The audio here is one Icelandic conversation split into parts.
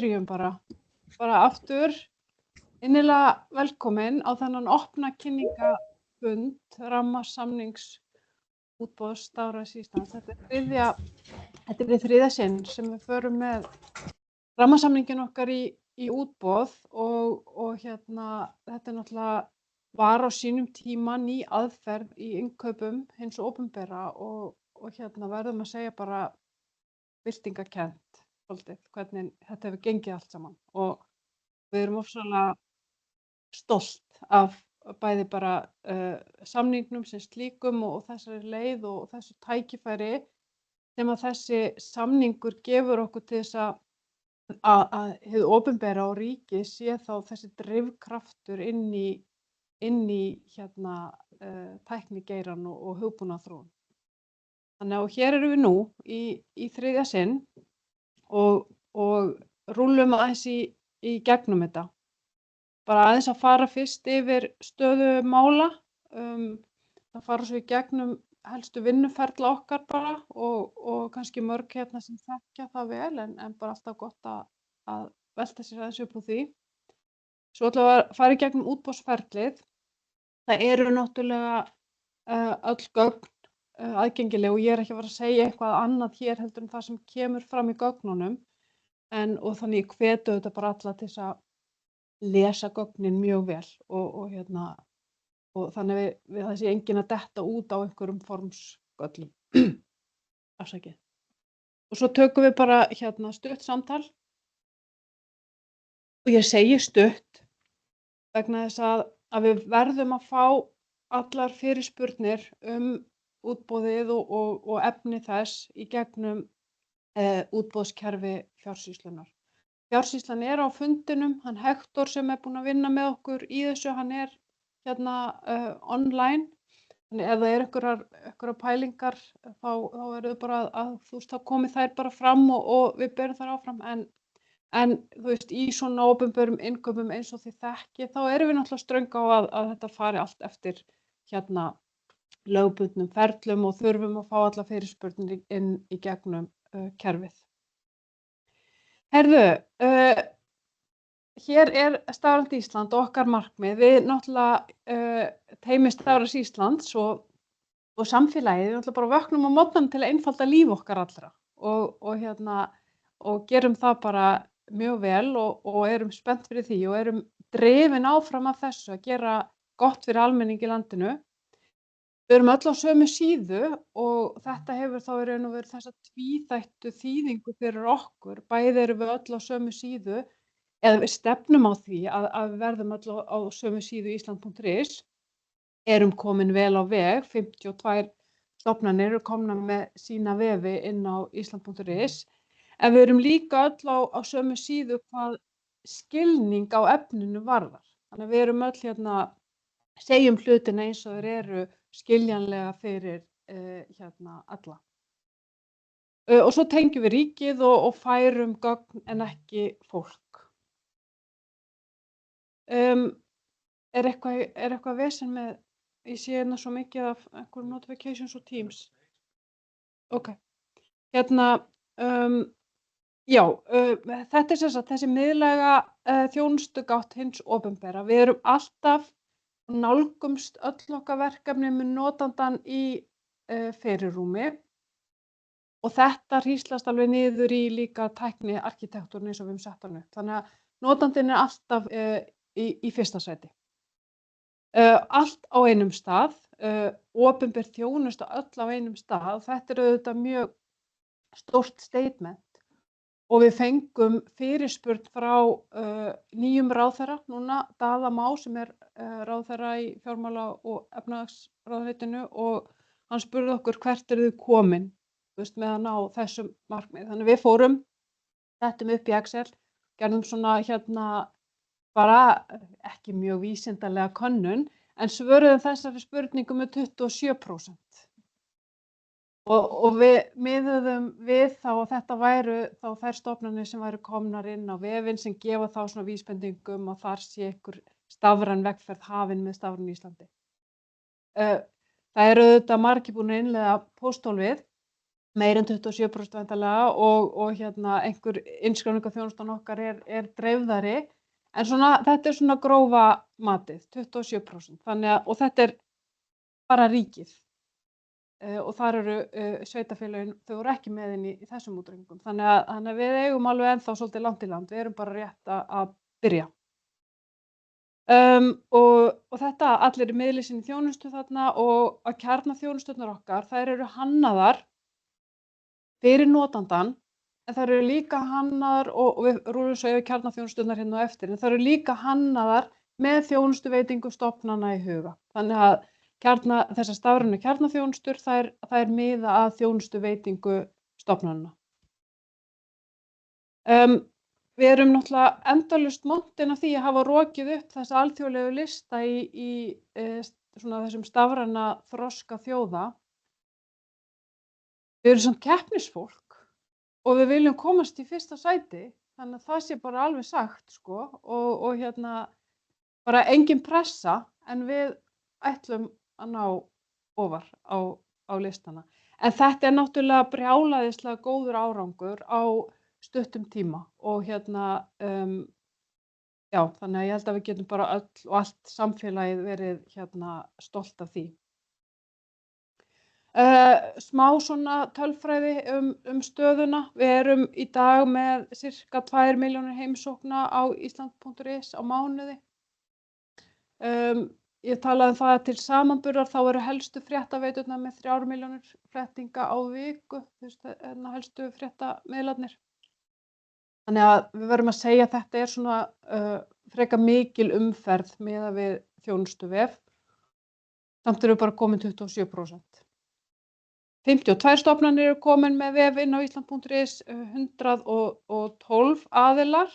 byrjum bara aftur. Innilega velkomin á þennan opna kynningafund rammasamnings útboðs Stafræns Íslands. Þetta er í þriðja sinn sem við förum með rammasamningin okkar í útboð og þetta er náttúrulega var á sínum tíma ný aðferð í innkaupum hins opinbera og verðum að segja bara byltingarkennt svolítið hvernig þetta hefur gengið allt saman og við erum ofsalega stolt af bæði bara samningnum sem slíkum og þessari leið og þessu tækifæri sem að þessi samningur gefur okkur til þess að hið opinbera og ríkið sé þá þessi drifkraftur inn í tæknigeirann og hugbúnaðarþróun. Þannig að hér erum við nú í þriðja sinn og rúllum aðeins í gegnum þetta. Bara aðeins að fara fyrst yfir stöðu mála, það fara svo í gegnum helstu vinnuferla okkar bara og kannski mörg sem þekkja það vel en bara alltaf gott að velta sér aðeins upp úr því. Svo ætlum við að fara í gegnum útboðsferlið. Það eru náttúrulega öll gögn aðgengileg og ég er ekki að fara að segja eitthvað annað hér heldur en það sem kemur fram í gögnunum og þannig ég hvet auðvitað bara alla til þess að lesa gögnin mjög vel og þannig við það sé enginn að detta út á einhverjum formsgöllum. Afsakið. Og svo tökum við bara stutt samtal og ég segi stutt vegna þess að við verðum að fá allar fyrirspurnir útboðið og efni þess í gegnum útboðskerfi Fjársýslunnar. Fjársýslan er á fundinum, hann Hektor sem er búinn að vinna með okkur í þessu, hann er online. Þannig ef það er einhverjar pælingar þá eru þau bara þá komi þær bara fram og við berum þær áfram en þú veist í svona opinberum innkaupum eins og þið þekkið þá erum við náttúrulega ströng á að þetta fari allt eftir lögbundnum ferlum og þurfum að fá alla fyrirspurnir inn í gegnum kerfið. Heyrðu, hér er Stafrænt Ísland og okkar markmið. Við náttúrulega teymi Stafræns Íslands og samfélagið, við náttúrulega bara vöknum á morgnana til að einfalda líf okkar allra og gerum það bara mjög vel og erum spennt fyrir því og erum drifin áfram af þessu að gera gott fyrir almenning í landinu. Við erum öll á sömu síðu og þetta hefur þá í raun og veru þessa tvíþættu þýðingu fyrir okkur. Bæði erum við öll á sömu síðu eða við stefnum á því að við verðum öll á sömu síðu Ísland.is, erum komin vel á veg, 52 stofnanir eru komnar með sína vefi inn á Ísland.is, en við erum líka öll á sömu síðu hvað skilning á efninu varðar. Þannig að við erum öll segjum hlutina eins og þeir eru skiljanlega fyrir alla. Og svo tengjum við ríkið og færum gögn en ekki fólk. Er eitthvað vesen með, ég sé svo mikið af einhverjum notifications og Teams. Ok. Já, þetta er sem sagt þessi miðlæga þjónustugátt hins opinbera. Við erum alltaf nálgumst öll okkar verkefni með notandann í fyrirrúmi og þetta hríslast alveg niður í líka tækni arkitektúrinn eins og við höfum sett hann upp. Þannig að notandinn er alltaf í fyrsta sæti. Allt á einum stað, opinber þjónusta öll á einum stað. Þetta er auðvitað mjög stórt statement og við fengum fyrirspurn frá nýjum ráðherra núna, Daða Má sem er ráðherra í fjármála- og efnahagsráðuneytinu og hann spurði okkur hvert eru þið komin með að ná þessum markmið. Þannig við fórum, settum upp í Excel, gerðum svona bara ekki mjög vísindalega könnun en svöruðum þessari spurningu með 27%. Og við miðuðum við þá og þetta væru þá þær stofnanir sem væru komnar inn á vefinn sem gefa þá svona vísbendingum og þar sé einhver stafræn vegferð hafin með Stafrænu Íslandi. Það eru auðvitað margir búin að innleiða pósthólfið meira en 27% væntanlega og einhver innskráningarþjónustan okkar er dreifðari. En svona, þetta svona grófa matið, 27%. Þannig að, og þetta bara ríkið. Og þar eru sveitarfélögin, þau voru ekki með inn í þessum útreikningum. Þannig að við eigum alveg ennþá svolítið langt í land. Við erum bara rétt að byrja. Og þetta, allir miðli sinni þjónustu þarna og að kjarnaþjónusturnar okkar, þær eru hannaðar fyrir notandann, en þær eru líka hannaðar, og við rúlum svo yfir kjarnaþjónusturnar hérna á eftir, en þær eru líka hannaðar með þjónustuveitingu stofnana í huga. Þannig að þessar stafrænu kjarnaþjónustur, þær miða að þjónustuveitingu stofnanna. Við erum náttúrulega endalaust montin af því að hafa rokið upp þessa alþjóðlegu lista í svona þessum stafræna þroska þjóða. Við erum samt keppnisfólk og við viljum komast í fyrsta sæti, þannig að það sé bara alveg sagt, sko, og bara engin pressa, en við ætlum að ná ofar á listana. En þetta náttúrulega brjálæðislega góður árangur á stuttum tíma og já, þannig að ég held að við getum bara öll og allt samfélagið verið stolt af því. Smá svona tölfræði stöðuna. Við erum í dag með sirka 2 milljónir heimsókna á Ísland.is á mánuði. Ég talaði það að til samanburðar þá eru helstu fréttaveiturnar með 3 milljónir fréttinga á viku, helstu fréttamiðlarnir. Þannig að við verðum að segja að þetta svona frekar mikil umferð miðað við þjónustuvef. Samt eru bara komin 27%. 52 stofnanir eru komin með vef inn á Ísland.is, 112 aðilar.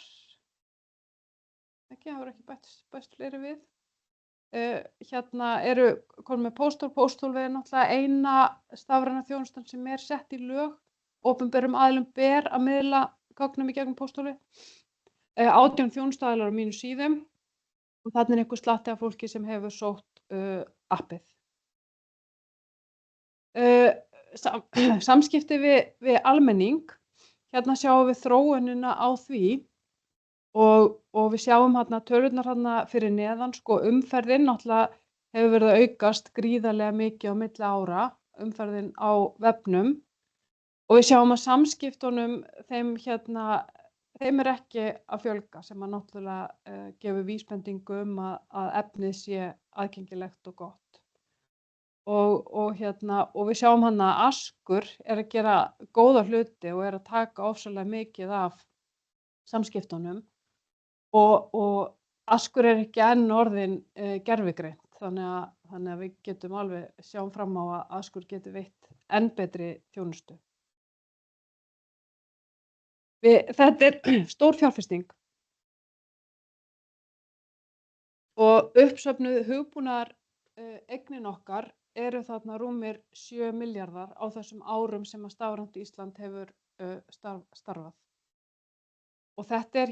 Það voru ekki bæst fleiri við. Eru komin með Pósthól. Pósthól er náttúrulega eina stafræna þjónustan sem sett í lög. Opinberum aðilum ber að miðla gögnum í gegnum Pósthóli. 18 þjónustuaðilar á mínum síðum og þarna einhver slatti af fólki sem hefur sótt appið. Samskipti við almenning. Hérna sjáum við þróunina á því og við sjáum tölurnar fyrir neðan, sko, umferðin náttúrulega hefur verið að aukast gríðarlega mikið á milli ára, umferðin á vefnum, og við sjáum að samskiptunum þeim ekki að fjölga, sem að náttúrulega gefur vísbendingu að efnið sé aðgengilegt og gott. Og við sjáum að Askur að gera góða hluti og að taka ofsalega mikið af samskiptunum og Askur ekki enn orðin gervigreind, þannig að við getum alveg sjáum fram á að Askur geti veitt enn betri þjónustu. Þetta stór fjárfesting og uppsöfnuð hugbúnaðar eignin okkar eru þarna rúmir 7 milljarðar á þessum árum sem að Stafrænt Ísland hefur starfað. Og þetta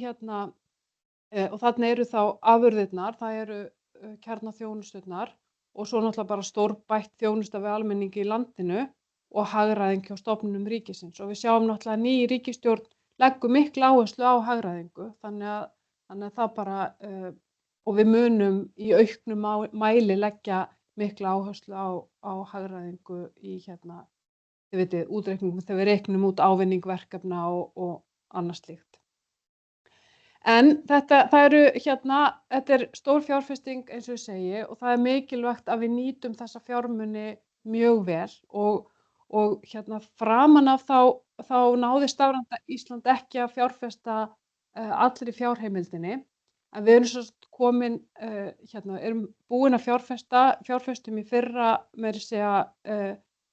og þarna eru þá afurðirnar, það eru kjarnaþjónusturnar og svo náttúrulega bara stórbætt þjónusta við almenningi í landinu og hagræðing hjá stofnunum ríkisins. Og við sjáum náttúrulega ný ríkisstjórn leggur mikla áherslu á hagræðingu, þannig að það bara, og við munum í auknum mæli leggja mikla áherslu á hagræðingu í þið vitið, útreikningum þegar við reiknum út ávinning verkefna og annað slíkt. En þetta stór fjárfesting eins og ég segi og það mikilvægt að við nýtum þessa fjármuni mjög vel og framan af þá náði Stafrænt Ísland ekki að fjárfesta allri fjárheimildinni, en við erum svo komin, erum búin að fjárfestum í fyrra meira að segja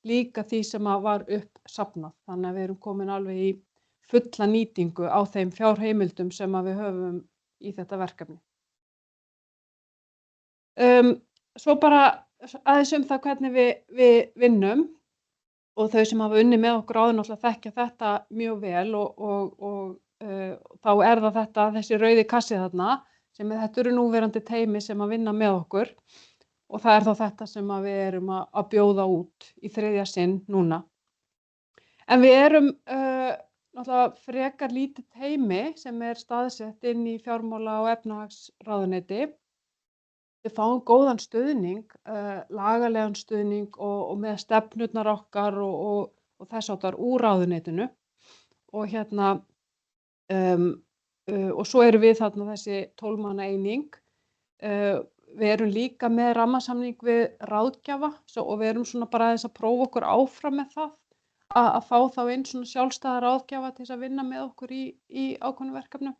líka því sem var uppsafnað, þannig að við erum komin alveg í fulla nýtingu á þeim fjárheimildum sem við höfum í þetta verkefni. Svo bara aðeins það hvernig við vinnum og þau sem hafa unnið með okkur áður náttúrulega þekkja þetta mjög vel og þá það þessi rauði kassi þarna sem þetta eru núverandi teymi sem að vinna með okkur og það þá þetta sem við erum að bjóða út í 3. sinn núna. En við erum náttúrulega frekar lítið teymi sem staðsett inn í fjármála- og efnahagsráðuneyti. Við fáum góðan stuðning, lagalegan stuðning og með stefnurnar okkar og þess háttar úr ráðuneytinu. Og og svo erum við þarna þessi 12 manna eining. Við erum líka með rammasamning við ráðgjafa og við erum svona bara aðeins að prófa okkur áfram með það að fá þá inn svona sjálfstæða ráðgjafa til þess að vinna með okkur í ákveðnum verkefnum.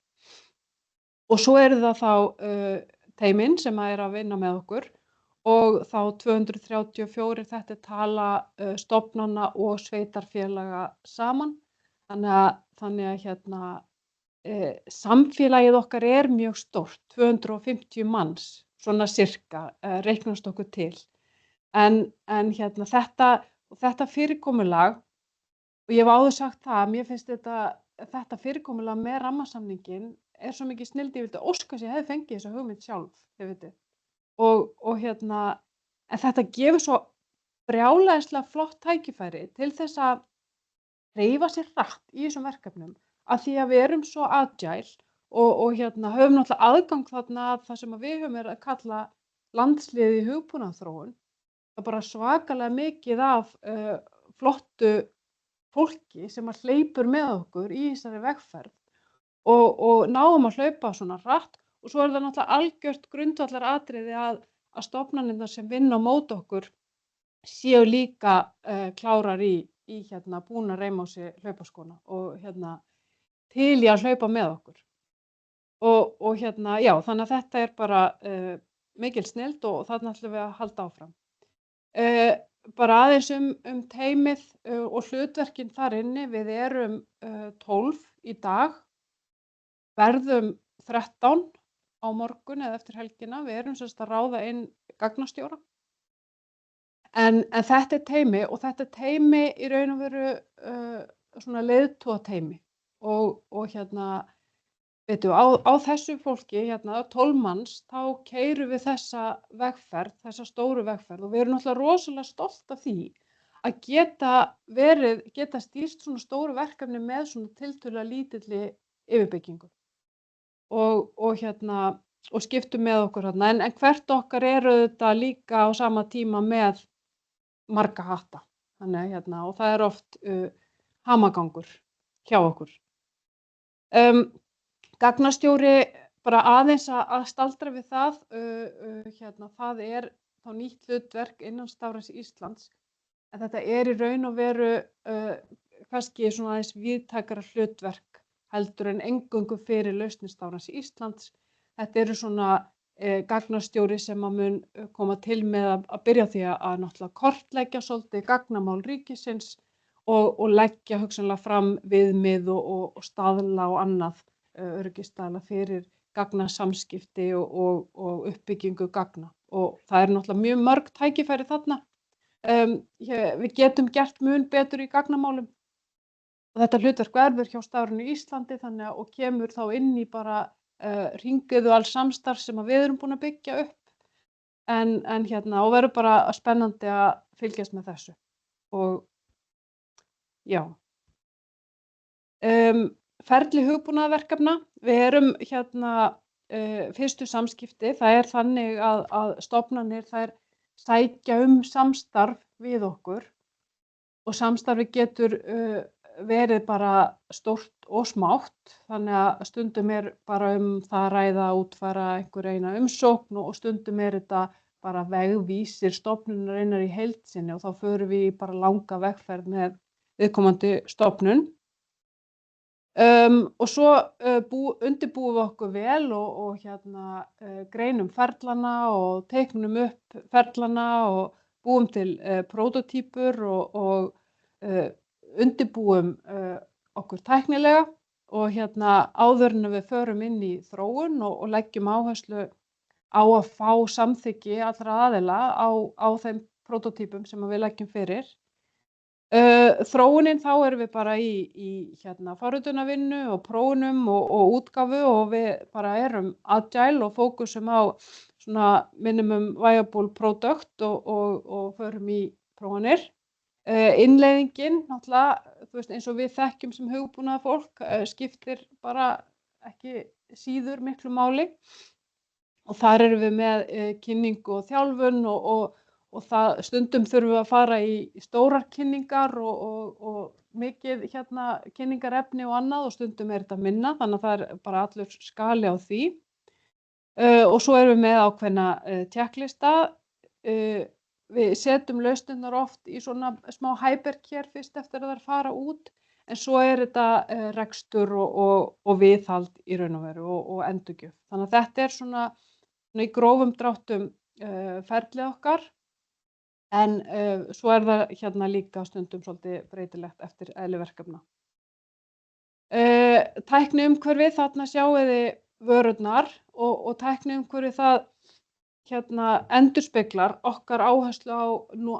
Og svo eru það þá teymin sem að vinna með okkur og þá 234, þetta tala stofnana og sveitarfélaga saman. Þannig að samfélagið okkar mjög stórt, 250 manns, svona sirka, reiknast okkur til. En þetta fyrirkomulag, og ég hef áður sagt það, mér finnst þetta fyrirkomulag með rammasamningin svo mikið snilld, ég vildi óska að ég hefði fengið þessa hugmynd sjálf, þið vitið. En þetta gefur svo brjálæðislega flott tækifæri til þess að hreyfa sér hratt í þessum verkefnum, af því að við erum svo agile og höfum náttúrulega aðgang þarna að það sem við höfum að kalla landsliðið í hugbúnaðarþróun. Það bara svakalega mikið af flottu fólki sem að hleypur með okkur í þessari vegferð og náum að hlaupa svona hratt, og svo það náttúrulega algjört grundvallaratriði að stofnanirnar sem vinna á móti okkur séu líka klárar í búin að reima á sig hlaupaskóna og til í að hlaupa með okkur. Og já, þannig að þetta bara mikil snilld og þarna ætlum við að halda áfram. Bara aðeins teymið og hlutverkin þar inni, við erum 12 í dag, verðum 13 á morgun eða eftir helgina, við erum sem sagt að ráða inn gagnastjóra. En þetta teymi, og þetta teymi í raun og veru svona leiðtogатeymi og veitu, á þessu fólki, 12 manns, þá keyrum við þessa vegferð, þessa stóru vegferð, og við erum náttúrulega rosalega stolt af því að geta stýrt svona stóru verkefni með svona tiltölulega lítilli yfirbyggingu og skiptum með okkur þarna, en hvert okkar þetta líka á sama tíma með marga hatta, þannig og það oft hamagangur hjá okkur. Gagnastjóri, bara aðeins að staldra við það, það þá nýtt hlutverk innan Stafræns Íslands, en þetta í raun og veru kannski svona aðeins víðtækara hlutverk heldur en eingöngu fyrir lausnir Stafræns Íslands. Þetta eru svona gagnastjóri sem að mun koma til með að byrja því að náttúrulega kortleggja svolítið gagnamál ríkisins og leggja hugsanlega fram viðmið og staðla og annað öryggisstaðla fyrir gagnasamskipti og uppbyggingu gagna. Og það náttúrulega mjög mörg tækifæri þarna. Við getum gert mun betur í gagnamálum. Og þetta hlutverk verður hjá Stafrænu Íslandi og kemur þá inn í bara hringiðu alls samstarf sem við erum búin að byggja upp. Og verður bara spennandi að fylgjast með þessu. Og já. Ferli hugbúnaðarverkefna, við erum fyrstu samskipti, það þannig að stofnanir þær sækja samstarf við okkur og samstarfi getur verið bara stórt og smátt, þannig að stundum bara það að ræða að útfæra eina umsókn og stundum þetta bara vegvísir stofnunarinnar í heild sinni og þá förum við bara langa vegferð með viðkomandi stofnun. Og svo undirbúum við okkur vel og greinum ferlana og teiknum upp ferlana og búum til prótótýpur og undirbúum okkur tæknilega og áður en við förum inn í þróun og leggjum áherslu á að fá samþykki allra aðila á þeim prótótýpum sem við leggjum fyrir. Þróunin, þá erum við bara í forritunarvinnu og prófunum og útgáfu og við bara erum agile og fókusum á svona minimum viable product og förum í prófanir. Innleiðingin náttúrulega, þú veist, eins og við þekkjum sem hugbúnaðarfólk, skiptir bara ekki síður miklu máli og þar erum við með kynningu og þjálfun og það stundum þurfum við að fara í stórar kynningar og mikið kynningarefni og annað og stundum er þetta minna, þannig að það er bara allur skali á því. Og svo erum við með ákveðna checklista. Við setjum lausnirnar oft í svona smá hypercare fyrst eftir að þær fara út, en svo er þetta rekstur og viðhald í raun og veru og endurgjöf. Þannig að þetta er svona í grófum dráttum ferlið okkar, en svo er það líka stundum svolítið breytilegt eftir eðli verkefna. Tækniumhverfið, þarna sjáið þið vörurnar og tækniumhverfið það endurspeglar okkar áherslu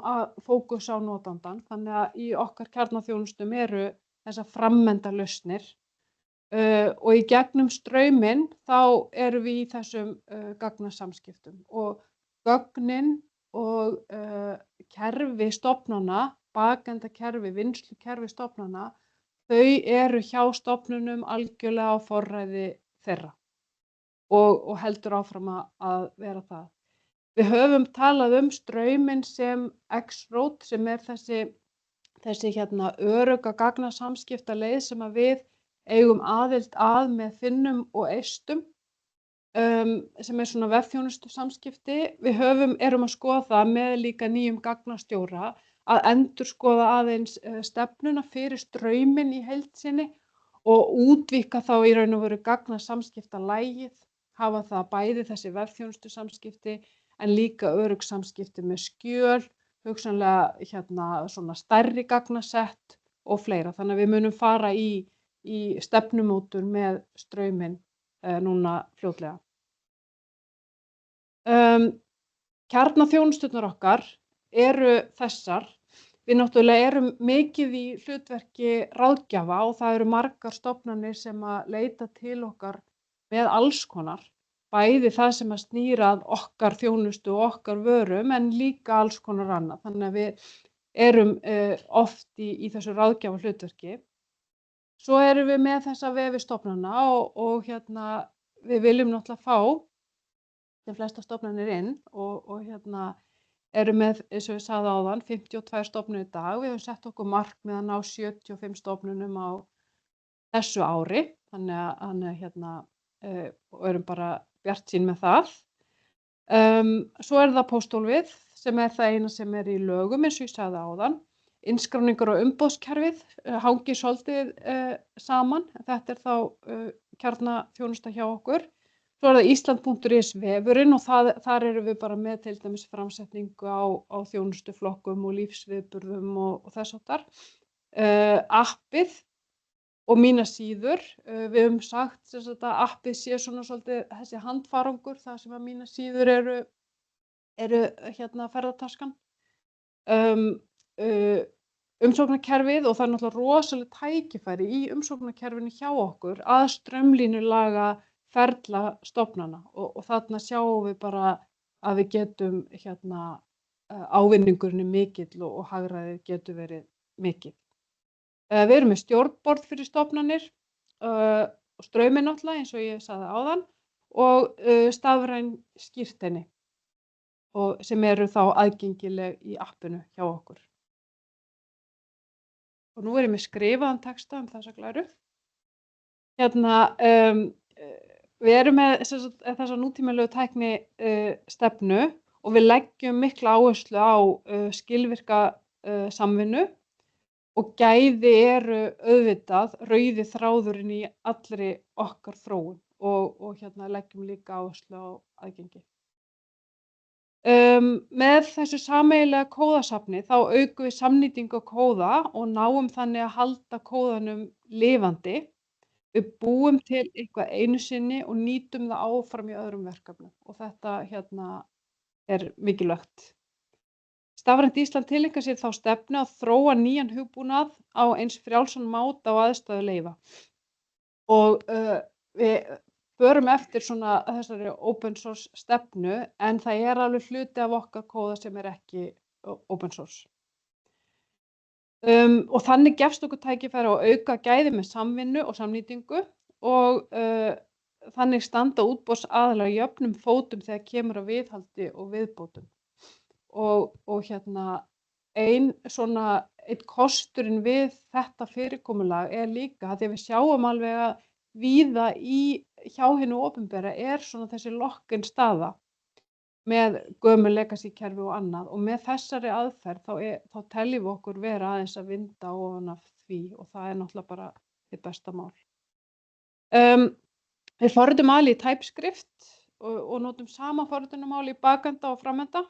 á fókus á notandann, þannig að í okkar kjarnaþjónustum eru þessar framenda lausnir og í gegnum strauminn þá erum við í þessum gagnasamskiptum og gögnin og kerfi stofnana, bakendakerfi, vinnslukerfi stofnana, þau eru hjá stofnunum algjörlega á forræði þeirra og heldur áfram að vera það. Við höfum talað strauminn sem X-Road sem er þessi örugga gagnasamskiptaleið sem að við eigum aðild að með Finnum og Eistum, sem er svona vefþjónustu samskipti. Við erum að skoða það með líka nýjum gagnastjóra að endurskoða aðeins stefnuna fyrir strauminn í heild sinni og útvíkka þá í raun og veru gagnasamskiptalagið, hafa það bæði þessi vefþjónustu samskipti en líka örugg samskipti með skjöl, hugsanlega svona stærri gagnasett og fleira. Þannig að við munum fara í stefnumótun með strauminn núna fljótlega. Kjarnaþjónusturnar okkar eru þessar. Við náttúrulega erum mikið í hlutverki ráðgjafa og það eru margar stofnanir sem að leita til okkar með alls konar, bæði það sem að snýr að okkar þjónustu og okkar vörum en líka alls konar annað. Þannig að við erum oft í þessu ráðgjafa hlutverki. Svo erum við með þessa vefi stofnana og við viljum náttúrulega fá sem flesta stofnanir inn og erum með, eins og ég sagði áðan, 52 stofnunum í dag. Við höfum sett okkur markmið að ná 75 stofnunum á þessu ári, þannig að og erum bara bjartsýn með það. Svo er það pósthólfið sem er það eina sem er í lögum, eins og ég sagði áðan. Innskráningar og umboðskerfið hangir svolítið saman. Þetta er þá kjarnaþjónusta hjá okkur. Svo er það Ísland.is vefurinn og þar erum við bara með til dæmis framsetningu á þjónustuflokkum og lífsviðburðum og þess háttar. Appið og mína síður. Við höfum sagt að appið sé svona svolítið þessi handfarangur, það sem að mína síður eru ferðataskan. Umsóknarkerfið og það er náttúrulega rosalega tækifæri í umsóknarkerfinu hjá okkur að straumlínulaga ferla stofnana og þarna sjáum við bara að við getum ávinningurinn er mikill og hagræðið getur verið mikill. Við erum með stjórnborð fyrir stofnanir og strauminn náttúrulega eins og ég sagði áðan og stafræn skírteini sem eru þá aðgengileg í appinu hjá okkur. Og nú erum við skrifaðan texta þessa glæru. Við erum með þessa nútímalegu tækni stefnu og við leggjum mikla áherslu á skilvirka samvinnu og gæði eru auðvitað rauði þráðurinn í allri okkar þróun og leggjum líka áherslu á aðgengi. Með þessu sameiginlega kóðasafni þá aukum við samnýtingu á kóða og náum þannig að halda kóðanum lifandi. Við búum til eitthvað einu sinni og nýtum það áfram í öðrum verkefnum og þetta er mikilvægt. Stafrænt Ísland tileinkar sér þá stefnu að þróa nýjan hugbúnað á eins frjálsan máta og aðstæður leyfa. Og við förum eftir svona þessari open source stefnu en það er alveg hluti af okkar kóða sem er ekki open source. Og þannig gefst okkur tækifæri á að auka gæði með samvinnu og samnýtingu og þannig standa útboðsaðilar jöfnum fótum þegar kemur að viðhaldi og viðbótum. Og einn kosturinn við þetta fyrirkomulag líka að því að við sjáum alveg að víða hjá hinu opinbera svona þessi lock-in staða með gömul legacy-kerfi og annað og með þessari aðferð þá teljum við okkur vera aðeins að vinda ofan af því og það náttúrulega bara hið besta mál. Við forritum í TypeScript og notum sama forritunarmál í bakenda og framenda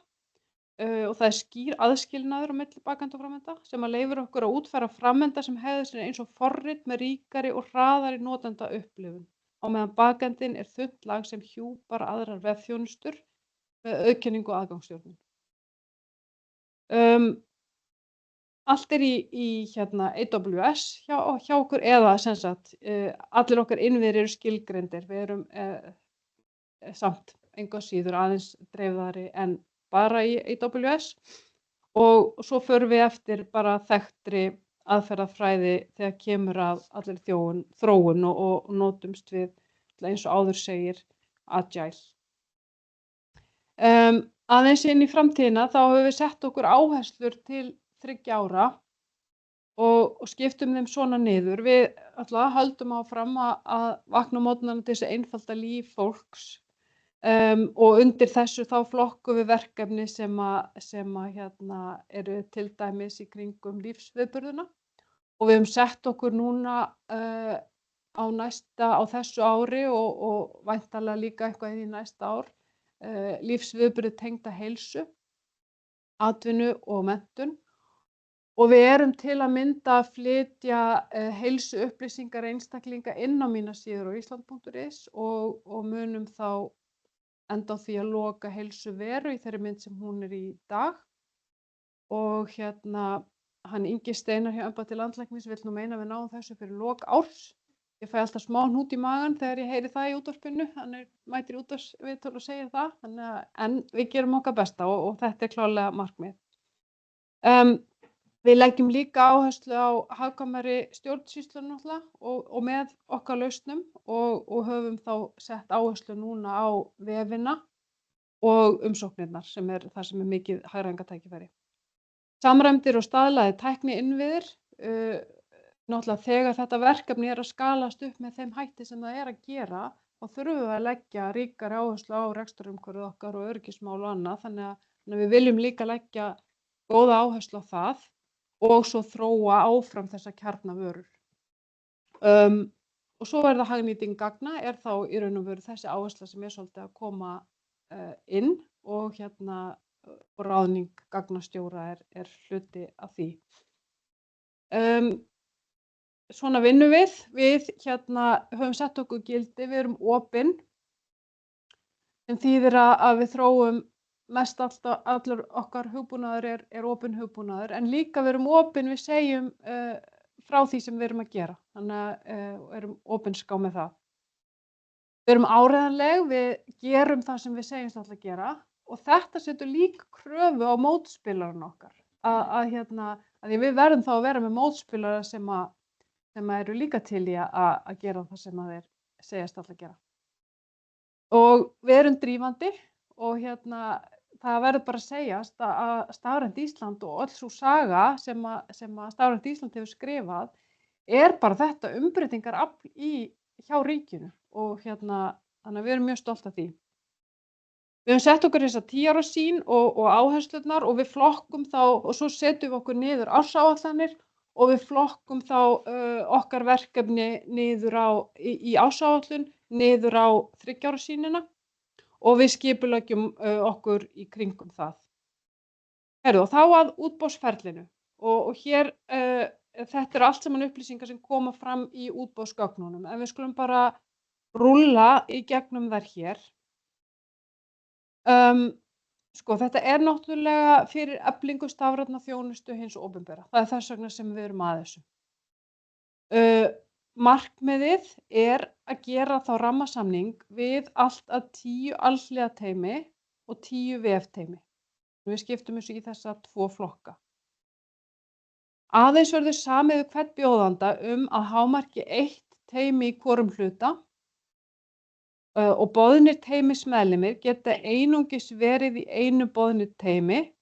og það skýr aðskilnaður á milli bakenda og framenda sem að leyfir okkur að útfæra framenda sem hegður sér eins og forrit með ríkari og hraðari notenda upplifun á meðan bakendin þunnt lag sem hjúpar aðrar vefþjónustur með auðkenningu og aðgangsstjórnun. Allt í AWS hjá okkur eða sem sagt allir okkar innviðir eru skilgreindir. Við erum samt engu að síður aðeins dreifðari en bara í AWS og svo förum við eftir bara þekktri aðferðafræði þegar kemur að allir þróun og notumst við eins og áður segir Agile. Aðeins inn í framtíðina þá höfum við sett okkur áherslur til 3 ára og skiptum þeim svona niður. Við höldum áfram að vakna á morgnana til þess að einfalda líf fólks og undir þessu þá flokkum við verkefni sem eru til dæmis í kringum lífsviðburðina og við höfum sett okkur núna á þessu ári og væntanlega líka eitthvað inn í næsta ár lífsviðburði tengda heilsu, atvinnu og menntun og við erum til að mynda að flytja heilsuupplýsingar einstaklinga inn á mínar síður á island.is og munum þá enda á því að loka Heilsuveru í þeirri mynd sem hún í dag og hann Ingi Steinar hjá embætti landlæknis vill nú meina við náum þessu fyrir lok árs. Ég fæ alltaf smá hnút í magann þegar ég heyri það í útvarpinu, hann mætir í útvarpsviðtöl og segir það, en við gerum okkar besta og þetta klárlega markmið. Við leggjum líka áherslu á hagkvæmari stjórnsýslu náttúrulega og með okkar lausnum og höfum þá sett áherslu núna á vefina og umsóknirnar sem það sem mikið hagræðingartækifæri. Samræmdir og staðlaðir tækniinnviðir, náttúrulega þegar þetta verkefni að skalast upp með þeim hætti sem það að gera, þá þurfum við að leggja ríkari áherslu á reksturumhverfið okkar og öryggismál og annað, þannig að við viljum líka leggja góða áherslu á það og svo þróa áfram þessa kjarnavörur. Og svo það hagnýting gagna, þá í raun og veru þessi áhersla sem svolítið að koma inn og ráðning gagnastjóra hluti af því. Svona vinnum við höfum sett okkur gildi, við erum opin, sem þýðir að við þróum mest allur okkar hugbúnaður opin hugbúnaður, en líka við erum opin, við segjum frá því sem við erum að gera, þannig að erum opinská með það. Við erum áreiðanleg, við gerum það sem við segjumst alltaf að gera og þetta setur líka kröfu á mótspilarana okkar, að við verðum þá að vera með mótspilara sem eru líka til í að gera það sem þeir segjast alltaf að gera. Og við erum drífandi og það verður bara að segjast að Stafrænt Ísland og öll sú saga sem Stafrænt Ísland hefur skrifað bara þetta umbreytingarafl hjá ríkinu og þannig að við erum mjög stolt af því. Við höfum sett okkur þessa 10 ára sýn og áherslurnar og við flokkum þá og svo setjum við okkur niður ársáætlanir og við flokkum þá okkar verkefni niður í ársáætlun niður á 3 ára sýnina og við skipuleggjum okkur í kringum það. Og þá að útboðsferlinu og hér þetta allt saman upplýsingar sem koma fram í útboðsgögnunum en við skulum bara rúlla í gegnum þær hér. Þetta náttúrulega fyrir eflingu stafrænnar þjónustu hins opinbera. Það þess vegna sem við erum að þessu. Markmiðið að gera þá rammasamning við allt að 10 alhliða teymi og 10 vefteymi. Við skiptum þessu í þessa 2 flokka. Aðeins verður samið við hvern bjóðanda að hámarki 1 teymi í hvorum hluta og boðnir teymismeðlimir geta einungis verið í einu boðnu teymi,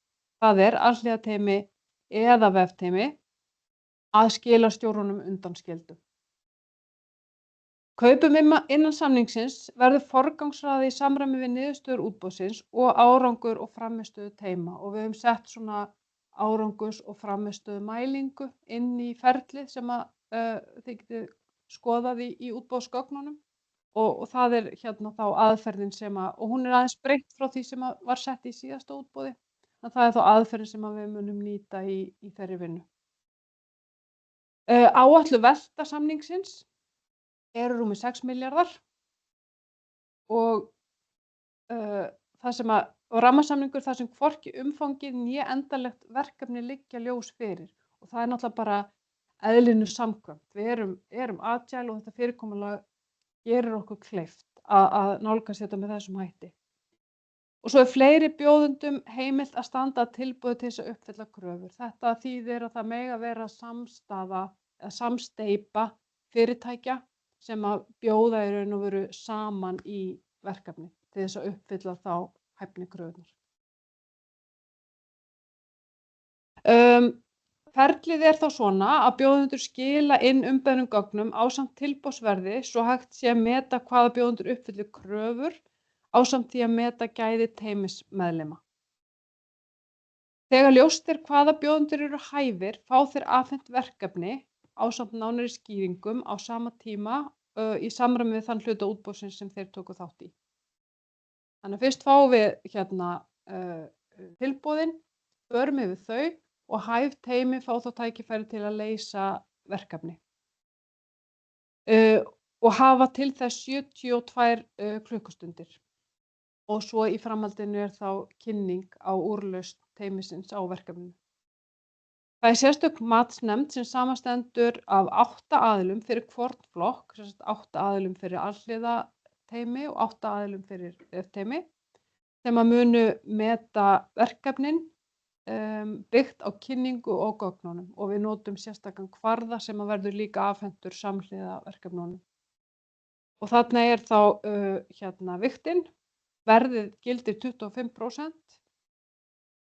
það er alhliða teymi eða veftteymi, að skilastjórunum undanskildum. Kaupum innan samningsins verður forgangsraðað í samræmi við niðurstöður útboðsins og árangur og frammistöðu teyma og við höfum sett svona árangurs- og frammistöðu mælingu inn í ferlið sem þið getið skoðað í útboðsgögnunum og það er hérna þá aðferðin og hún er aðeins breytt frá því sem var sett í síðasta útboði, en það er þá aðferðin sem við munum nýta í þeirri vinnu. Áætluð velta samningsins rúmir 6 milljarðar og rammasamningur þar sem hvorki umfangið né endanlegt verkefni liggja ljós fyrir og það er náttúrulega bara eðlinu samkvæmt. Við erum agile og þetta fyrirkomulag gerir okkur kleift að nálgast þetta með þessum hætti. Og svo fleiri bjóðendum heimilt að standa að tilboði til þess að uppfylla kröfur. Þetta þýðir að það mega vera samstaða eða samsteypa fyrirtækja sem að bjóða í raun og veru saman í verkefni til þess að uppfylla þá hæfnikröfurnar. Ferlið þá svona að bjóðendur skila inn umbeðnum gögnum ásamt tilboðsverði svo hægt sé að meta hvaða bjóðendur uppfylli kröfur ásamt því að meta gæði teymismeðlima. Þegar ljóst hvaða bjóðendur eru hæfir fá þeir afhent verkefni ásamt nánari skýringum á sama tíma í samræmi við þann hluta útboðsins sem þeir tóku þátt í. Þannig að fyrst fáum við tilboðin, förum yfir þau og hæf teymi fá þá tækifæri til að leysa verkefni og hafa til þess 72 klukkustundir og svo í framhaldinu þá kynning á úrlausn teymisins á verkefninu. Það sérstök matsnefnd sem samanstendur af 8 aðilum fyrir hvorn flokk, 8 aðilum fyrir alhliða teymi og 8 aðilum fyrir veftteymi, sem að munu meta verkefnin byggt á kynningu og gögnunum og við notum sérstakan kvarða sem að verður líka afhentur samhliða verkefnunum. Og þarna þá vigtin, verðið gildir 25%,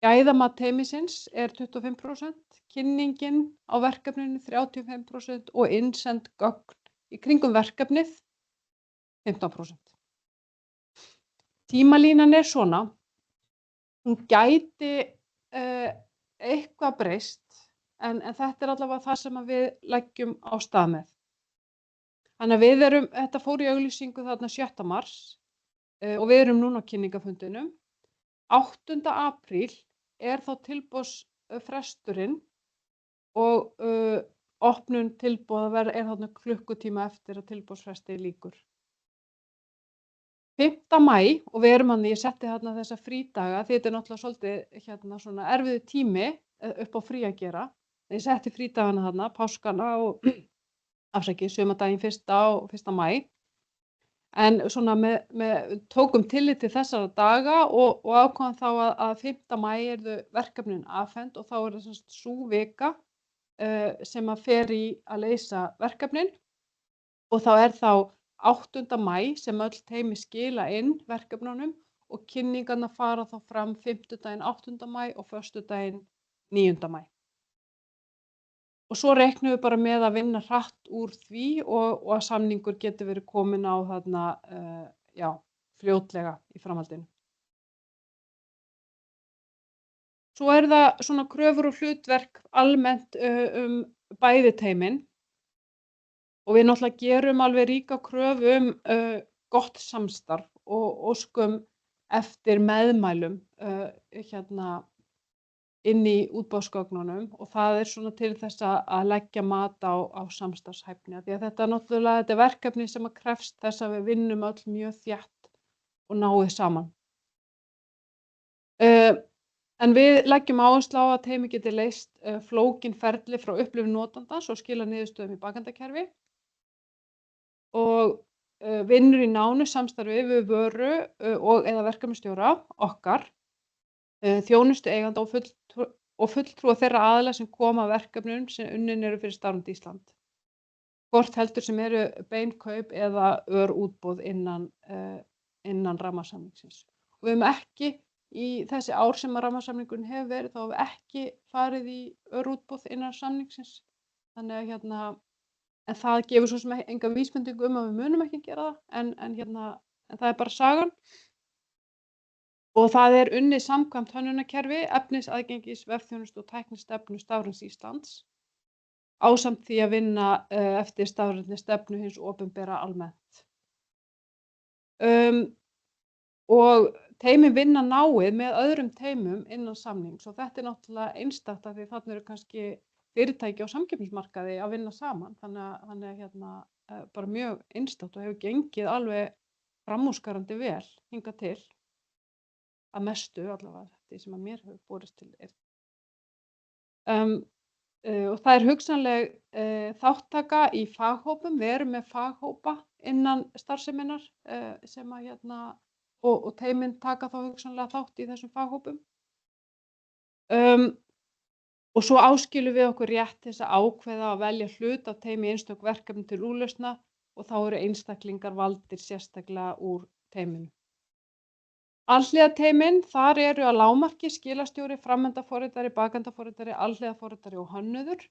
gæðamat teymisins 25%, kynningin á verkefninu 35% og innsend gögn í kringum verkefnið 15%. Tímalínan svona, hún gæti eitthvað breyst en þetta allavega það sem við leggjum á stað með. Þannig að þetta fór í auglýsingu þarna 7. mars og við erum núna á kynningafundinum. 8. apríl þá tilboðsfresturinn og opnun tilboða þarna klukkutíma eftir að tilboðsfresti lýkur. 5. maí og við erum ég setti þarna þessa frídaga því þetta er náttúrulega svolítið svona erfiður tími upp á frí að gera. Ég setti frídagana þarna, páskana og sumardaginn 1. og 1. maí. En svona tókum tillit til þessara daga og ákváðum þá að 5. maí yrðu verkefnin afhent og þá það sú vika sem að fer í að leysa verkefnin og þá þá 8. maí sem öll teymi skila inn verkefnunum og kynningarnar fara þá fram 5. 8. maí og 1. 9. maí. Og svo reiknum við bara með að vinna hratt úr því og að samningur geti verið kominn á þarna, fljótlega í framhaldinu. Svo það svona kröfur og hlutverk almennt bæði teymin og við náttúrulega gerum alveg ríka kröfu gott samstarf og óskum eftir meðmælum inn í útboðsgögnunum og það svona til þess að leggja mat á samstarfshæfni. Því að þetta er verkefni sem að krefst þess að við vinnum öll mjög þétt og náið saman. En við leggjum áherslu á að teymi geti leyst flókin ferli frá upplifun notandans og skila niðurstöðum í bakendakerfi og vinnur í nánu samstarfi við vöru og eða verkefnisstjóra okkar, þjónustueiganda og fulltrúa þeirra aðila sem koma að verkefnum sem unnin eru fyrir Starfandi Ísland. Hvort heldur sem eru bein kaup eða örútboð innan rammasamningsins. Og við höfum ekki í þessi ár sem að rammasamningurinn hefur verið, þá höfum við ekki farið í örútboð innan samningsins. Þannig að en það gefur svo sem enga vísbendingu að við munum ekki gera það, en það er bara sagan. Og það er unnið samkvæmt hönnunarkerfi, efnisaðgengis, vefþjónustu og tæknistefnu Stafræns Íslands, ásamt því að vinna eftir stafrænni stefnu hins opinbera almennt. Og teymin vinna náið með öðrum teymum innan samnings og þetta er náttúrulega einstakt af því þarna eru kannski fyrirtæki á samkeppnismarkaði að vinna saman. Þannig að bara mjög einstakt og hefur gengið alveg framúrskarandi vel hingað til, að mestu allavega þetta sem að mér hefur borist til. Og það er hugsanleg þáttaka í faghópum. Við erum með faghópa innan starfseminnar sem að og teymin taka þá hugsanlega þátt í þessum faghópum. Og svo áskilum við okkur rétt til þess að ákveða að velja hlut af teymi einstök verkefni til úrlausna og þá eru einstaklingar valdir sérstaklega úr teyminu. Alhliðateymin, þar eru að lágmarki skilastjóri, framvendaforritari, bakendaforritari, alhliðaforritari og hönnuður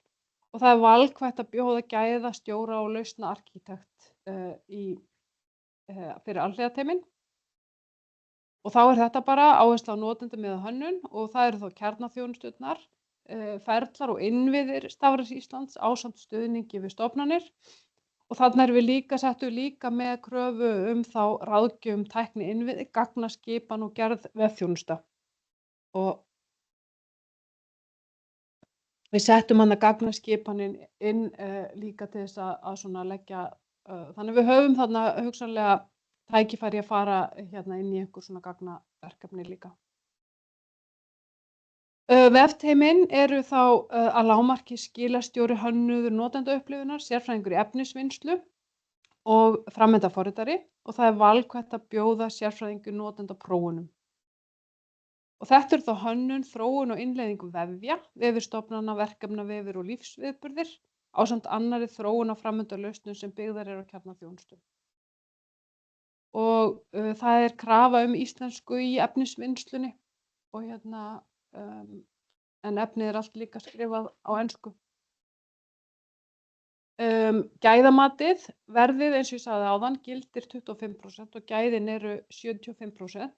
og það er valkvætt að bjóða gæða, stjóra og lausna arkitekt fyrir alhliðateymin. Og þá er þetta bara áhersla á notendum eða hönnun og það eru þá kjarnaþjónusturnar, ferlar og innviðir Stafræns Íslands ásamt stuðningi við stofnanir. Og þarna erum við settum líka með kröfu þá ráðgjöf tækni innviði, gagnaskipan og gerð vefþjónusta. Og við settum hana gagnaskipanin inn líka til þess að svona leggja, þannig við höfum þarna hugsanlega tækifæri að fara inn í einhver svona gagnaverkefni líka. Vefteymin eru þá að lágmarki skilastjóri, hönnuður, notendaupplifunar, sérfræðingur í efnisvinnslu og framvendaforritari og það er valkvætt að bjóða sérfræðingur notendaprófunum. Og þetta eru þá hönnun, þróun og innleiðing vefja, vefir stofnana, verkefna, vefir og lífsviðburðir, ásamt annarri þróun á framvendalausnum sem byggðar eru á kjarnaþjónustu. Og það er krafa íslensku í efnisvinnslunni og en efnið er allt líka skrifað á ensku. Gæðamatið, verðið eins og ég sagði áðan, gildir 25% og gæðin eru 75%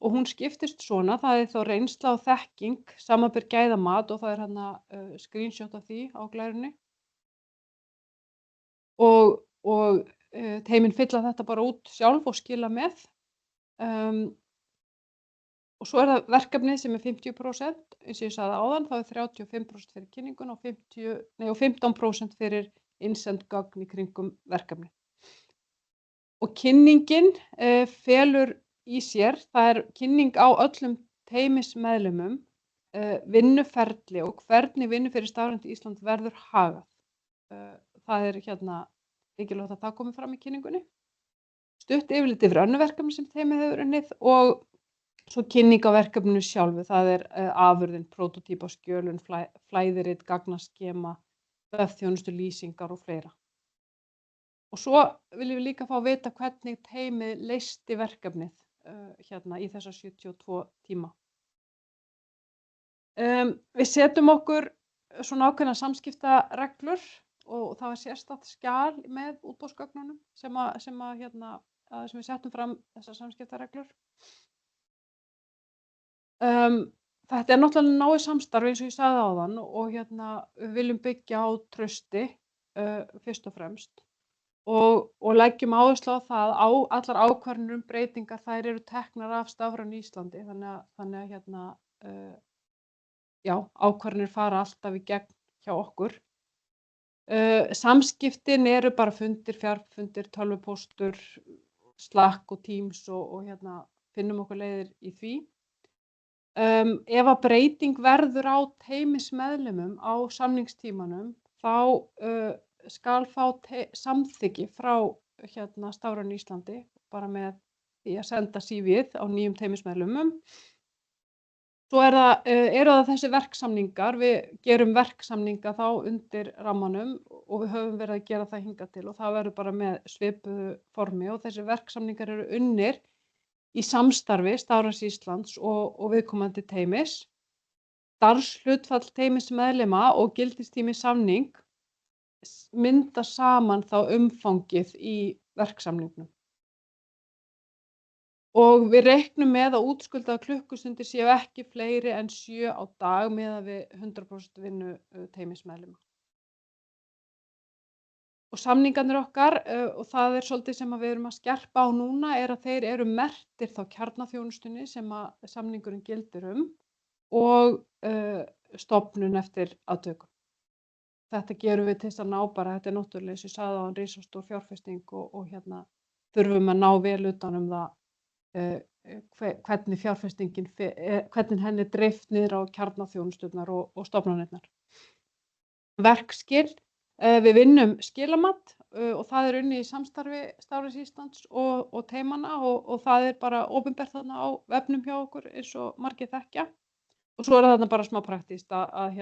og hún skiptist svona, það er þá reynsla og þekking, samanber gæðamat og það er screenshot af því á glærunni. Og teymin fylla þetta bara út sjálf og skila með. Og svo er það verkefnið sem er 50%, eins og ég sagði áðan, þá er 35% fyrir kynningun og 15% fyrir innsend gögn í kringum verkefni. Og kynningin felur í sér, það er kynning á öllum teymismeðlimum, vinnuferli og hvernig vinnu fyrir Stafrænt Ísland verður hagað. Það er mikilvægt að það komi fram í kynningunni. Stutt yfirlit yfir önnur verkefni sem teymið hefur unnið og svo kynning á verkefninu sjálfu, það er afurðin, prótótýpa, skjölun, flæðirit, gagnaskema, vefþjónustu, lýsingar og fleira. Og svo viljum við líka fá að vita hvernig teymið leysti verkefnið í þessa 72 tíma. Við setjum okkur svona ákveðna samskiptareglur og það var sérstakt skjal með útboðsgögnunum sem við settum fram þessar samskiptareglur. Þetta er náttúrulega náið samstarf eins og ég sagði áðan og við viljum byggja á trausti fyrst og fremst og leggjum áherslu á það allar ákvarðanir breytingar þær eru teknar af Stafrænu Íslandi þannig að ákvarðanir fara alltaf í gegn hjá okkur. Samskiptin eru bara fundir, fjarfundir, tölvupóstur, Slack og Teams og finnum okkur leiðir í því. Ef að breyting verður á teymismeðlimum á samningstímanum þá skal fá samþykki frá Stafrænu Íslandi bara með því að senda CV-ið á nýjum teymismeðlimum Svo eru það þessi verksamningar, við gerum verksamninga þá undir rammanum og við höfum verið að gera það hingað til og það verður bara með svipuðu formi og þessi verksamningar eru unnir í samstarfi Stafræns Íslands og viðkomandi teymis. Starfshlutfall teymismeðlima og gildistími samning mynda saman þá umfangið í verksamningnum. Og við reiknum með að útskuldaðar klukkustundir séu ekki fleiri en 7 á dag miðað við 100% vinnu teymismeðlima. Og samningarnir okkar, og það svolítið sem við erum að skerpa á núna, að þeir eru merktir þá kjarnaþjónustunni sem að samningurinn gildir og stofnun eftir atvikum. Þetta gerum við til þess að ná bara, þetta náttúrulega eins og ég sagði áðan risastór fjárfesting og þurfum að ná vel utan það hvernig fjárfestingin, hvernig henni dreift niður á kjarnaþjónusturnar og stofnanirnar. Verkskil, við vinnum skilamat og það unnið í samstarfi Stafræns Íslands og teymana og það bara opinbert þarna á vefnum hjá okkur eins og margir þekkja. Og svo þarna bara smá praktískt að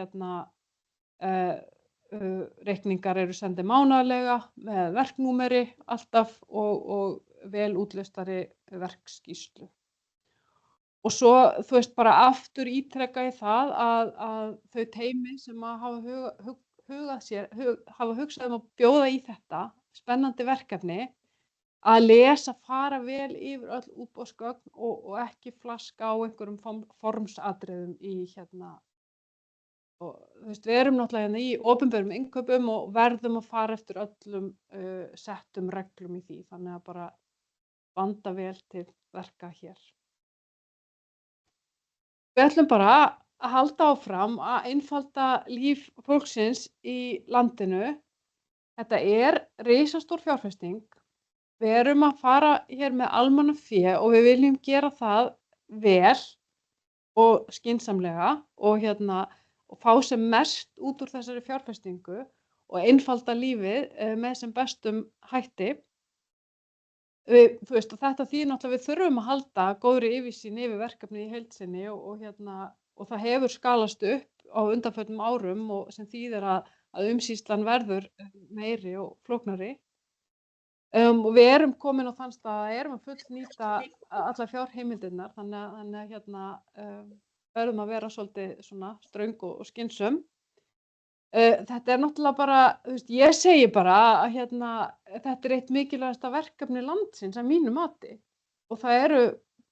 reikningar eru sendið mánaðarlega með verknúmeri alltaf og vel útlistari verkskýrslu. Og svo, þú veist, bara aftur ítreka í það að þau teymi sem hafa hugsað að bjóða í þetta spennandi verkefni, að lesa, fara vel yfir öll útboðsgögn og ekki flaska á einhverjum formsatriðum í og þú veist, við erum náttúrulega í opinberum innkaupum og verðum að fara eftir öllum settum reglum í því, þannig að bara vanda vel til verka hér. Við ætlum bara að halda áfram að einfalda líf fólksins í landinu. Þetta risastór fjárfesting. Við erum að fara hér með almannafé og við viljum gera það vel og skynsamlega og fá sem mest út úr þessari fjárfestingu og einfalda lífið með sem bestum hætti. Þú veist, og þetta þýðir náttúrulega við þurfum að halda góðri yfirsýn yfir verkefni í heild sinni og það hefur skalast upp á undanförnum árum og sem þýðir að umsýslan verður meiri og flóknari. Og við erum komin á þann stað að erum að fullnýta allar fjárheimildirnar, þannig að verðum að vera svolítið svona ströng og skynsöm. Þetta náttúrulega bara, þú veist, ég segi bara að þetta eitt mikilvægasta verkefni landsins að mínu mati og það eru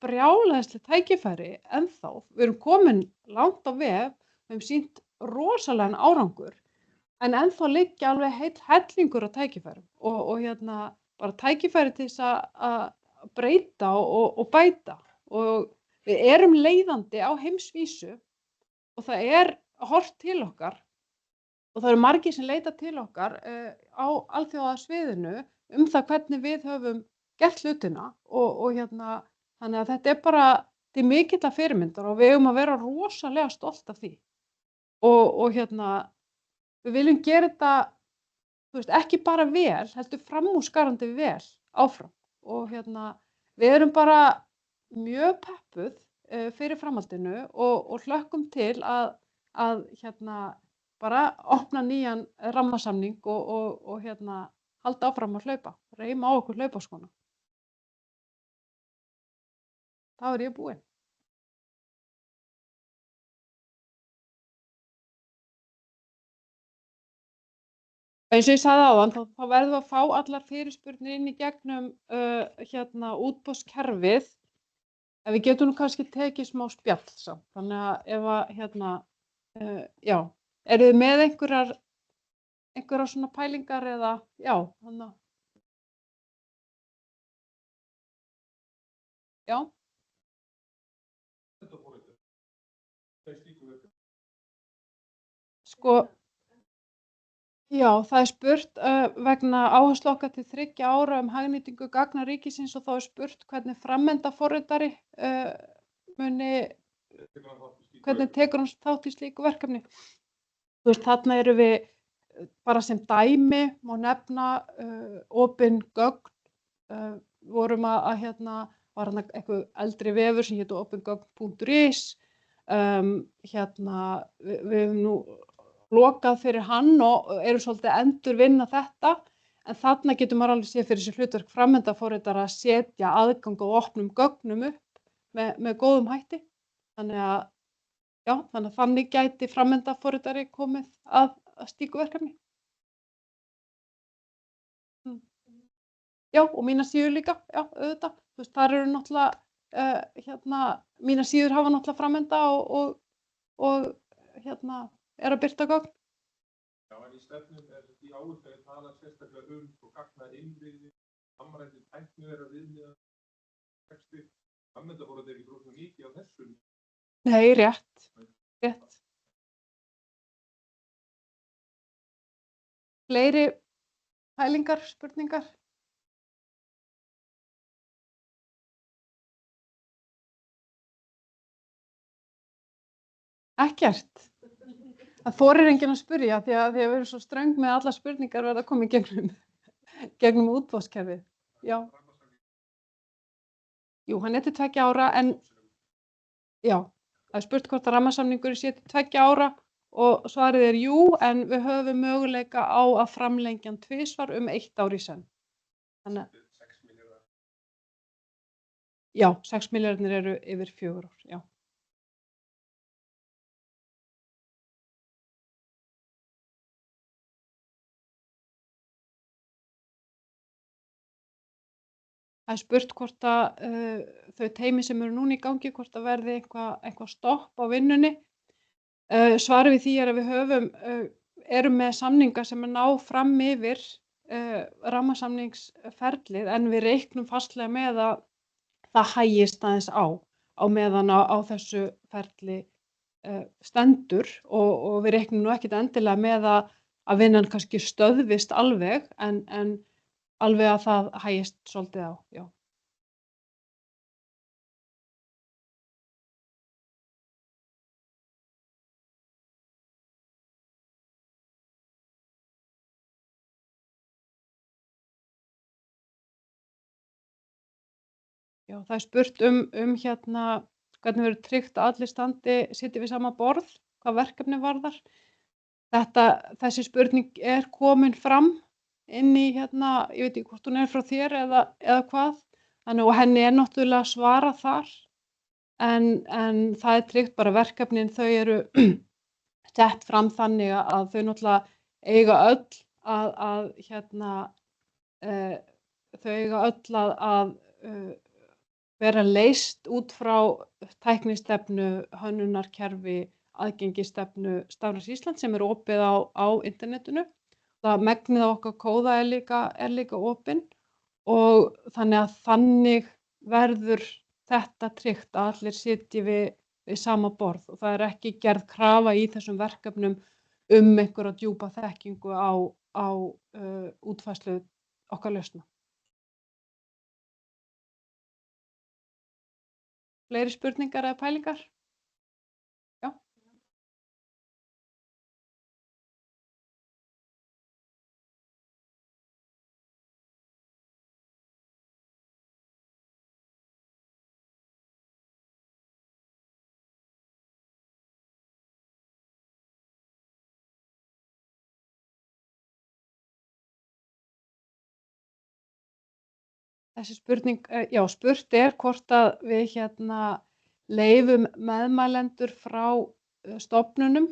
brjálæðisleg tækifæri ennþá. Við erum komin langt á veg, við höfum sýnt rosalegan árangur en ennþá liggja alveg heill hellingur á tækifærum og bara tækifæri til þess að breyta og bæta og við erum leiðandi á heimsvísu og það horft til okkar og það eru margir sem leita til okkar á alþjóðasviðinu það hvernig við höfum gert hlutina og þannig að þetta bara til mikilla fyrirmyndar og við eigum að vera rosalega stolt af því og við viljum gera þetta, þú veist, ekki bara vel, heldur framúrskarandi vel áfram og við erum bara mjög peppuð fyrir framhaldinu og hlökkum til að bara opna nýjan rammasamning og halda áfram að hlaupa, reima á okkur hlaupaskóna. Þá ég búin. Eins og ég sagði áðan, þá verðum við að fá allar fyrirspurnir inn í gegnum útboðskerfið. En við getum kannski tekið smá spjall samt. Þannig að ef já, eruð þið með einhverjar svona pælingar eða já, þannig að já. Sko, já, það spurt vegna áherslu okkar til 3 ára hagnýtingu gagna ríkisins og þá spurt hvernig framvinda forritari hvernig tekur hann þátt í slíku verkefni. Þú veist, þarna erum við bara sem dæmi má nefna opin gögn, vorum var eitthvað eldri vefur sem hét opingögn.is Við höfum nú lokað fyrir hann og erum svolítið að endurvinna þetta, en þarna getur maður alveg séð fyrir sér hlutverk framvindaforritara að setja aðgang að opnum gögnum upp með góðum hætti. Þannig að þannig gæti framvindaforritari komið að slíku verkefni. Já, og mínar síður líka, já, auðvitað. Þú veist, þar eru náttúrulega, mínar síður hafa náttúrulega framvinda og er að birta gögn. Já, en í stefnum í áherslu talað sérstaklega gagnainnviði, samræmdi tæknilegra viðmiða, texti, framvindaforritari ekki rosa mikið á þessum. Nei, rétt. Fleiri pælingar, spurningar? Ekkert. Það þorir enginn að spyrja því að við erum svo ströng með allar spurningar verða að koma í gegnum útboðskerfið. Já. Jú, hann er til 2 ára en já, það er spurt hvort að rammasamningurinn sé til 2 ára og svarið er jú, en við höfum möguleika á að framlengja hann 2 sinnum 1 ár í senn. Þannig að 6 milljarðar. Já, 6 milljarðarnir eru yfir 4 ár, já. Það er spurt hvort að þau teymi sem eru núna í gangi, hvort að verði eitthvað stopp á vinnunni. Svarið við því er að við erum með samninga sem ná fram yfir rammasamningsferlið, en við reiknum fastlega með að það hægist aðeins á meðan á þessu ferli stendur og við reiknum nú ekkert endilega með að vinnan kannski stöðvist alveg, en alveg að það hægist svolítið á, já. Já, það er spurt hvernig verður tryggt að allir sitji við sama borð, hvað verkefni varðar. Þessi spurning er komin fram inn í ég veit ekki hvort hún er frá þér eða hvað, og henni er náttúrulega svarað þar, en það er tryggt bara verkefnin, þau eru sett fram þannig að þau náttúrulega eiga öll að vera leyst út frá tæknistefnu, hönnunarkerfi, aðgengisstefnu Stafræns Íslands sem er opið á internetinu. Það megnið af okkar kóða er líka opin og þannig verður þetta tryggt að allir sitji við sama borð og það er ekki gerð krafa í þessum verkefnum einhverja djúpa þekkingu á útfærslu okkar lausna. Fleiri spurningar eða pælingar? Já. Þessi spurning, spurt er hvort að við leyfum meðmælendur frá stofnunum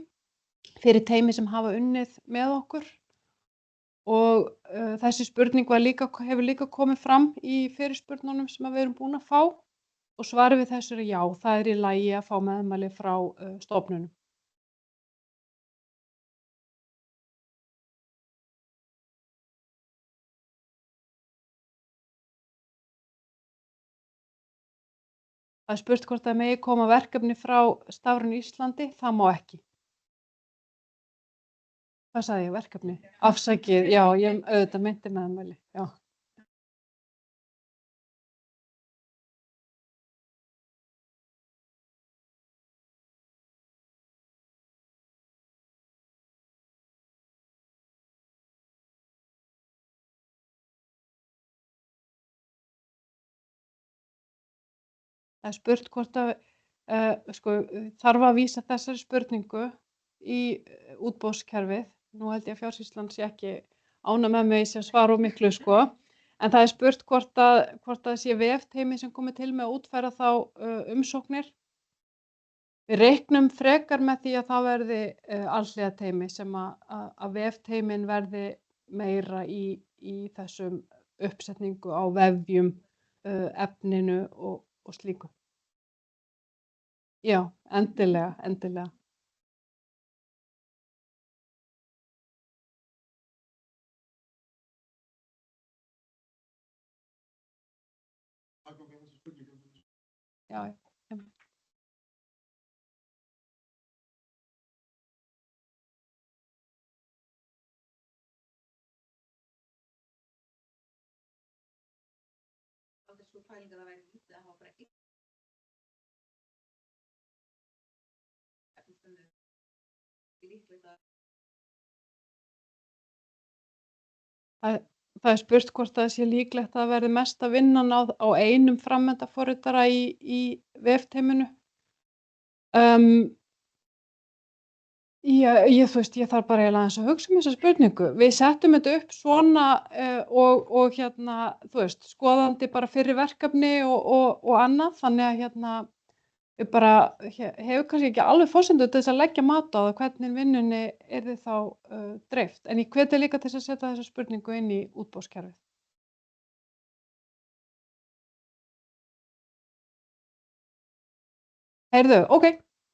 fyrir teymi sem hafa unnið með okkur og þessi spurning hefur líka komið fram í fyrirspurnunum sem við erum búin að fá og svarið við þessu er já, það er í lagi að fá meðmæli frá stofnunum. Það er spurt hvort það megi koma verkefni frá Stafrænu Íslandi, það má ekki. Hvað sagði ég, verkefni? Afsakið, já, ég auðvitað meinti meðmæli, já. Það er spurt hvort að Sko, þarf að vísa þessari spurningu í útboðskerfið. Nú held ég að Fjársýslan sé ekki ánægð með mig sem svara of miklu, sko. En það er spurt hvort það sé vefteymi sem komi til með að útfæra þá umsóknir. Við reiknum frekar með því að það verði alhliða teymi sem að vefteymin verði meira í þessum uppsetningu á vefjum, efninu og slíku. Já, endilega, endilega. Já, einmitt. Sú pæling að það væri lítið að hafa bara einn efnistöndum líklegt að Það er spurt hvort það sé líklegt að það verði mesta vinnan á einum framkvæmdaforritara í vefteyminu. Ég þarf bara eiginlega aðeins að hugsa um þessa spurningu. Við settum þetta upp svona og skoðandi bara fyrri verkefni og annað, þannig að ég bara hefur kannski ekki alveg forsendur til þess að leggja mat á það hvernig vinnunni yrði þá dreift. En ég hveti líka til þess að setja þessa spurningu inn í útboðskerfið. Heyrðu, ok,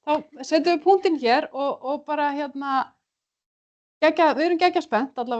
þá setjum við punktinn hér og bara við erum geggjað spennt allavega.